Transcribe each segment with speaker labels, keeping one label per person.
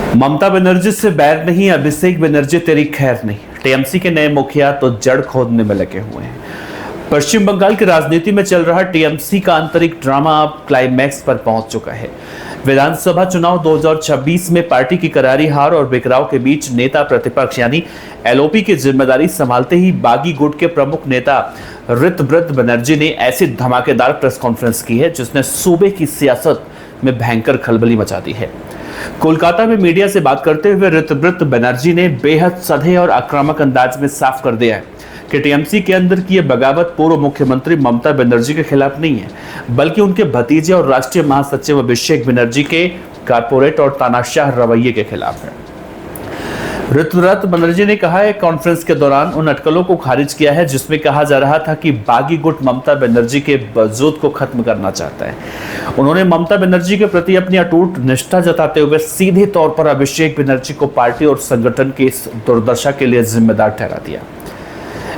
Speaker 1: ममता बनर्जी से बैर नहीं, अभिषेक बनर्जी तेरी खैर नहीं। टीएमसी के नए मुखिया तो जड़ खोदने में लगे हुए हैं। पश्चिम बंगाल की राजनीति में चल रहा टीएमसी का आंतरिक ड्रामा अब क्लाइमैक्स पर पहुंच चुका है। विधानसभा चुनाव 2026 में पार्टी की करारी हार और बिखराव के बीच नेता प्रतिपक्ष यानी एलओपी की जिम्मेदारी संभालते ही बागी गुट के प्रमुख नेता ऋतव्रत बनर्जी ने ऐसी धमाकेदार प्रेस कॉन्फ्रेंस की है जिसने सूबे की सियासत में भयंकर खलबली मचा दी है। कोलकाता में मीडिया से बात करते हुए ऋतव्रत बनर्जी ने बेहद सधे और आक्रामक अंदाज में साफ कर दिया है कि टीएमसी के अंदर की यह बगावत पूर्व मुख्यमंत्री ममता बनर्जी के खिलाफ नहीं है, बल्कि उनके भतीजे और राष्ट्रीय महासचिव अभिषेक बनर्जी के कारपोरेट और तानाशाह रवैये के खिलाफ है। ऋतव्रत बनर्जी ने कहा है कॉन्फ्रेंस के दौरान उन अटकलों को खारिज किया है जिसमें कहा जा रहा था कि बागी गुट ममता बनर्जी के वजूद को खत्म करना चाहता है। उन्होंने ममता बनर्जी के प्रति अपनी अटूट निष्ठा जताते हुए सीधे तौर पर अभिषेक बनर्जी को पार्टी और संगठन की इस दुर्दशा के लिए जिम्मेदार ठहरा दिया।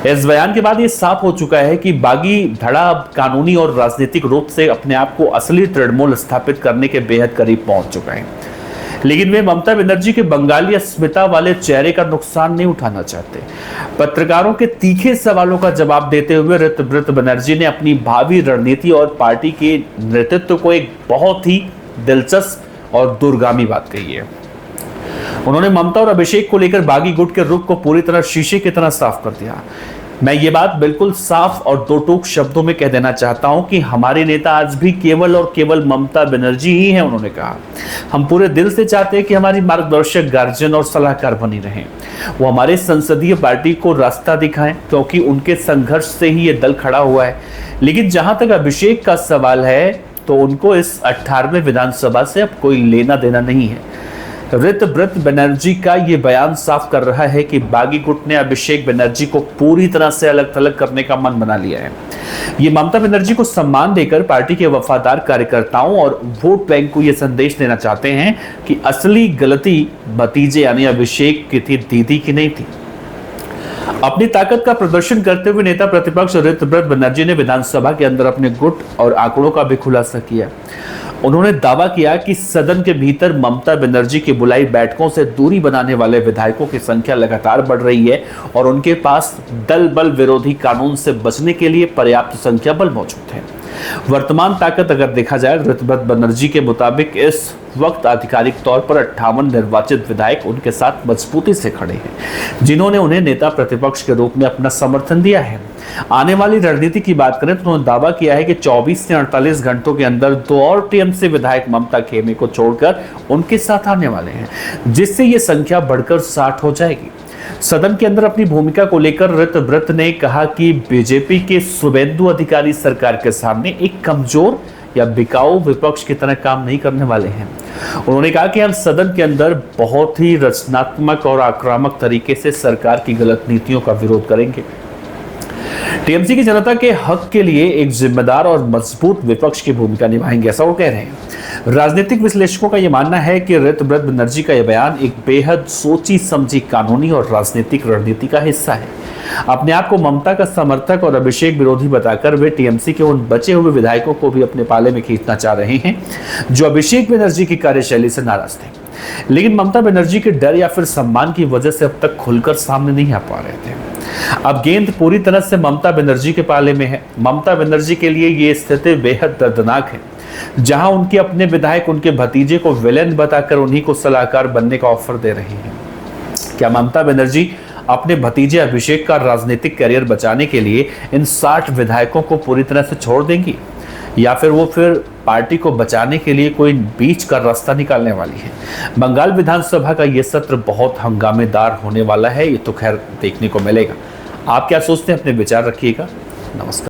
Speaker 1: इस बयान के बाद ये साफ हो चुका है कि बागी धड़ा अब कानूनी और राजनीतिक रूप से अपने आप को असली तृणमूल स्थापित करने के बेहद करीब पहुंच चुका है, लेकिन वे ममता बनर्जी के बंगाली अस्मिता वाले चेहरे का नुकसान नहीं उठाना चाहते। पत्रकारों के तीखे सवालों का जवाब देते हुए ऋतव्रत बनर्जी ने अपनी भावी रणनीति और पार्टी के नेतृत्व को एक बहुत ही दिलचस्प और दूरगामी बात कही है। उन्होंने ममता और अभिषेक को लेकर बागी गुट के रुख को पूरी तरह शीशे की तरह साफ कर दिया। मैं ये बात बिल्कुल साफ और दो टूक शब्दों में कह देना चाहता हूं कि हमारे नेता आज भी केवल और केवल ममता बनर्जी ही हैं। उन्होंने कहा, हम पूरे दिल से चाहते हैं कि हमारी मार्गदर्शक, गार्जियन और सलाहकार बनी रहें। वो हमारे संसदीय पार्टी को रास्ता दिखाएं, क्योंकि उनके संघर्ष से ही ये दल खड़ा हुआ है। लेकिन जहां तक अभिषेक का सवाल है तो उनको इस 18वें विधानसभा से अब कोई लेना देना नहीं है। ऋतव्रत बनर्जी का ये बयान साफ कर रहा है कि बागी गुट ने अभिषेक बनर्जी को पूरी तरह से अलग थलग करने का मन बना लिया है। ये ममता बनर्जी को सम्मान देकर पार्टी के वफादार कार्यकर्ताओं और वोट बैंक को ये संदेश देना चाहते हैं कि असली गलती भतीजे यानी अभिषेक की थी, दीदी की नहीं थी। अपनी ताकत का प्रदर्शन करते हुए नेता प्रतिपक्ष ऋतव्रत बनर्जी ने विधानसभा के अंदर अपने गुट और आंकड़ों का भी खुलासा किया। उन्होंने दावा किया कि सदन के भीतर ममता बनर्जी की बुलाई बैठकों से दूरी बनाने वाले विधायकों की संख्या लगातार बढ़ रही है और उनके पास दल बल विरोधी कानून से बचने के लिए पर्याप्त संख्या बल मौजूद है। वर्तमान ताकत अगर देखा जाए, ऋतव्रत बनर्जी के मुताबिक इस वक्त आधिकारिक तौर पर 58 निर्वाचित विधायक उनके साथ मजबूती से खड़े हैं, जिन्होंने उन्हें नेता प्रतिपक्ष के रूप में अपना समर्थन दिया है। आने वाली रणनीति की बात करें तो उन्होंने दावा किया है कि 24 से 48 घंटों के अंदर 2 और टीएमसी विधायक ममता खेमे को छोड़कर उनके साथ आने वाले हैं, जिससे ये संख्या बढ़कर 60 हो जाएगी। सदन के अंदर अपनी भूमिका को लेकर ऋतव्रत ने कहा कि बीजेपी के शुभेंदु अधिकारी सरकार के सामने एक कमजोर या बिकाऊ विपक्ष की तरह काम नहीं करने वाले हैं। उन्होंने कहा कि हम सदन के अंदर बहुत ही रचनात्मक और आक्रामक तरीके से सरकार की गलत नीतियों का विरोध करेंगे। टीएमसी की जनता के हक के लिए एक जिम्मेदार और मजबूत विपक्ष की भूमिका निभाएंगे, ऐसा वो कह रहे हैं। राजनीतिक विश्लेषकों का यह मानना है कि ऋतव्रत बनर्जी का यह बयान एक बेहद सोची समझी कानूनी और राजनीतिक रणनीति का हिस्सा है। अपने आप को ममता का समर्थक और अभिषेक विरोधी बताकर वे टीएमसी के उन बचे हुए विधायकों को भी अपने पाले में खींचना चाह रहे हैं जो अभिषेक बनर्जी की कार्यशैली से नाराज थे, लेकिन ममता बनर्जी के डर या फिर सम्मान की वजह से अब तक खुलकर सामने नहीं आ पा रहे थे। अब गेंद पूरी तरह से ममता बनर्जी के पाले में है। ममता बनर्जी के लिए ये स्थिति बेहद दर्दनाक है, जहां उनके अपने विधायक उनके भतीजे को विलेन बताकर उन्हीं को सलाहकार बनने का ऑफर दे रहे हैं। क्या ममता बनर्जी अपने भतीजे अभिषेक का राजनीतिक करियर बचाने के लिए इन 60 विधायकों को पूरी तरह से छोड़ देंगी, या फिर वो पार्टी को बचाने के लिए कोई बीच का रास्ता निकालने वाली है? बंगाल विधानसभा का ये सत्र बहुत हंगामेदार होने वाला है, ये तो खैर देखने को मिलेगा। आप क्या सोचते हैं? अपने विचार रखिएगा। नमस्कार।